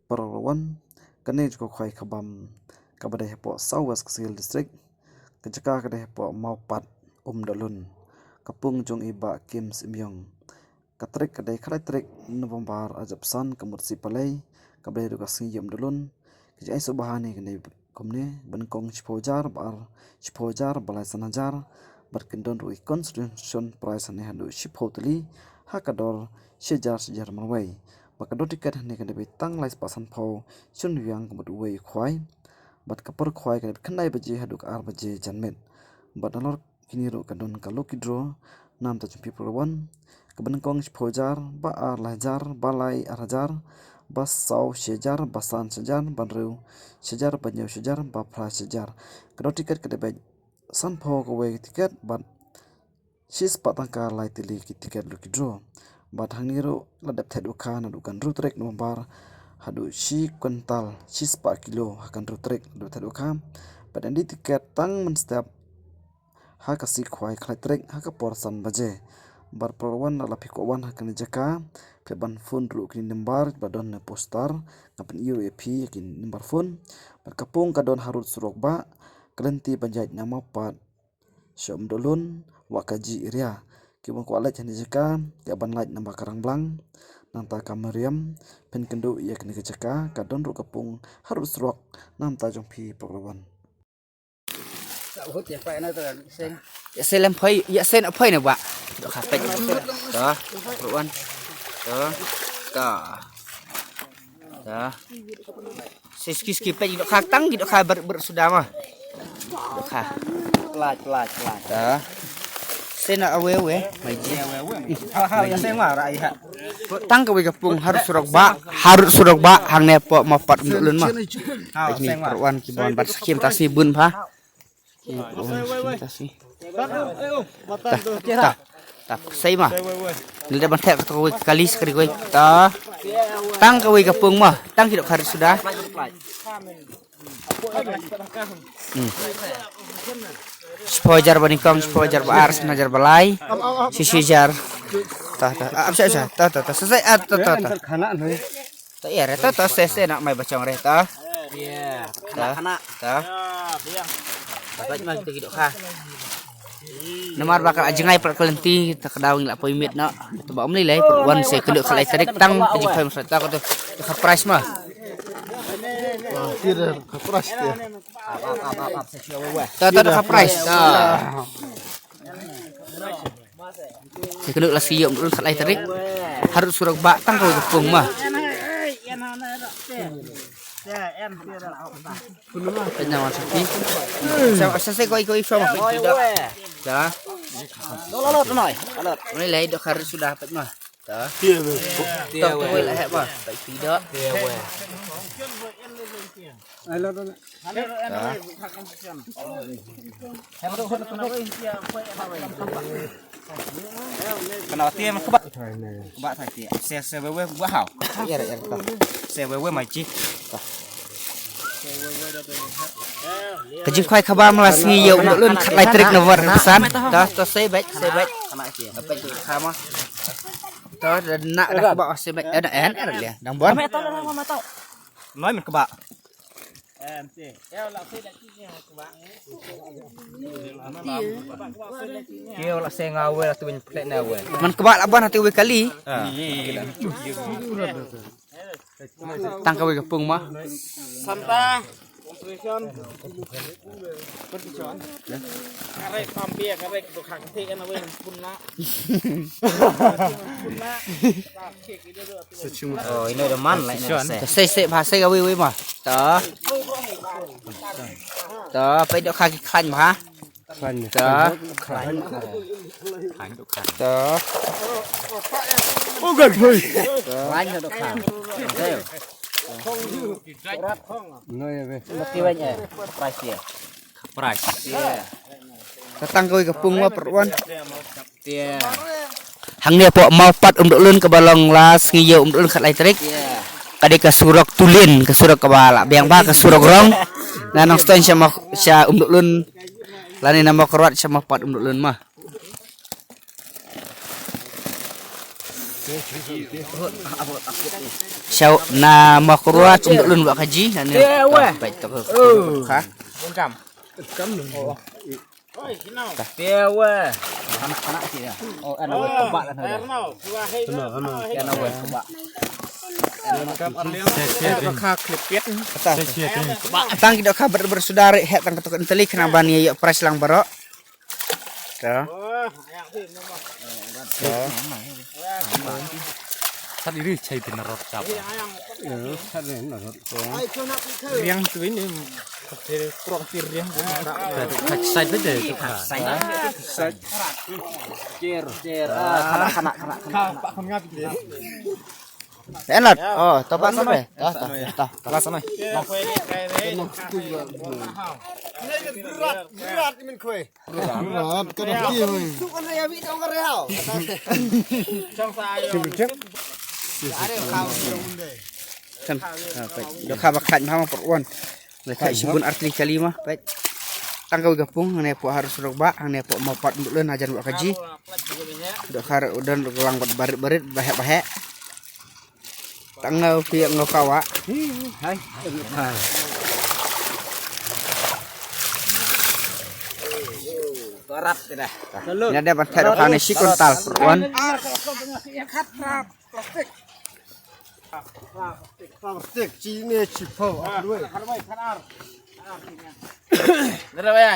Perlawan kene ko khoi khabam kabade hepo Southwest Ksil District kejaka kade hepo Maupat Dalun kapung jong iba Kim Simyong katrik kade khatrik November ajapsan kemursi palai kabade edukasi Dalun kejai subahani kene komne benkong Chipojar bar Chipojar balai sanajar berkendon rui constitution price ne hadu Chipotli hakador sejar manwai bakado tiket hane kan betang lais pasan phau chun yang kemut wei khwai bat kapur khwai kan khnai baje haduk ar baje janmet bat alor kini ro kadon kalokidro nam ta chumpi prowan kaban kong phojar ba ar lajar balai arjar bas sau sejar basan sejar banru sejar banyo sejar ba phra sejar kado tiket kan be san phau ko wei tiket bat sis patangka lai tili ki tiket lokidro bat hangiro ladap thedu khan adukan rutrek nombar hadu si kuntal si spa kilo akan rutrek du thedu kham badan di tiket tang men step ha ka si khwai khlai trek ha ka porsan baje bar perwan ala phikowan ha kan jaka peban phone ru kin nombar badon na poster ngapen UAP kin nombar phone bar kapung kadon harut surok ba kelenti panjait nama pat syom dolun wakaji area kibon ko alat jani jaka ya ban light namba karang blang nanta kameriam pen kendo ya kene jaka kadon ro kapung harus rock nanta jongpi program ya selem phai ya sen phai na ba do kha pe đó ruan đó đó ski pe do kha tang do kha ber sudah mah do kha pelat đó sen awe mai ji ha ya sen mah rai ha tang ke kapung harus surok ba hang ne po mapat ulun mah ini perwan kibon bat skim tasi bun pha tasi tak sei mah ni dah bantek kau kali sekali kau ta tang kau kapung mah tang kidok harus sudah Spojar banikong spojar baar senajar balai sisijar ta selesai ta iya reta ta sese nak mai bacang reta iya kana ta bapak mah kita kidok kah nomor bakal ajengai per kelenti ta kadawing la poimit na to ba umli lai per wan se kedok kalai tarik tang ji phai masata ko to price mah Tidak kapras dia. Ta price. Sekeduk lah siap dulu kalai tarik. Harus surok bak tang kau kepung mah. Penyawan sepi. Saya kau ikut sama tidak. Dah. Lolot noi. Lolot. Ini lai dok harus sudah dapat mah. Dah. Dia kau lah hek mah. Tak tidak. Kenapa dia kebak tadi? Saya wewe gua hau. Iya tak. Saya wewe maci. Kejik kai khabar melas ngi yau untuk lun khat lai trik nomor pesan. Dah to saya baik. Kana cia. Apa itu khama? To nak dah kebak saya baik. Ada en dia. Dang bon. Nói mình kebak. Kêu là xe ngao là tụi mình plek nào vậy? Mình các bạn laban hati kali. Tang kau kapung mah. Santa. Karek pampia karek tukang teh kan awe punna. Oh, ini udah man lah ini. Saya bahasa kau wewe mah. Toh. Toh, apa itu kaki klan mah? Klan. Toh. Toh. Oh gan thôi. Klan itu klan. Nói về. Mati banyak. Price ya. Price. Iya. Datang kau kapung mah perwan. Iya. Hang ni apa mau pat untuk lun ke balong las ngiyau untuk lun kat elektrik. Iya. Kade ke surok tulin ke surok kebala biang ba ke surok rong. Nah nang stand sama sya untuk lun lani nama korwat sama pat untuk lun mah. Syau na makruat untuk lun buat kaji. Baik tak ha. Oi, kinau. Anak-anak sih ya. Oh, anak buat kebak kan. Karnau, buah hei. Anak buat kebak. Tang kita kabar bersaudara het tang ketuk entelik kena bani ya price lang barok. Tuh. Sat iri cai pinarot cap. Sat ini narot. Riang tu ini kurang riang. Sat beda itu. Sat. Cer. Kanak. Pak kon ngapi. Enak. Oh, topak sampai. Tah. Topak sampai. Berat min kue. Berat kada ki. Kan. Baik. Dak bakat mah perwan. Letak sibun arti kalima. Baik. Tangkau gapung ngene po harus roba ngene po mau pat leun ajan buat kaji. Dak har udan gelang barit-barit bahek-bahek. Tangau piak ngau kawa. Hai. Berat dah. Ini ada bantai dokan si kontal perwan. Plastik cine cipo. Aduh. Dah ya.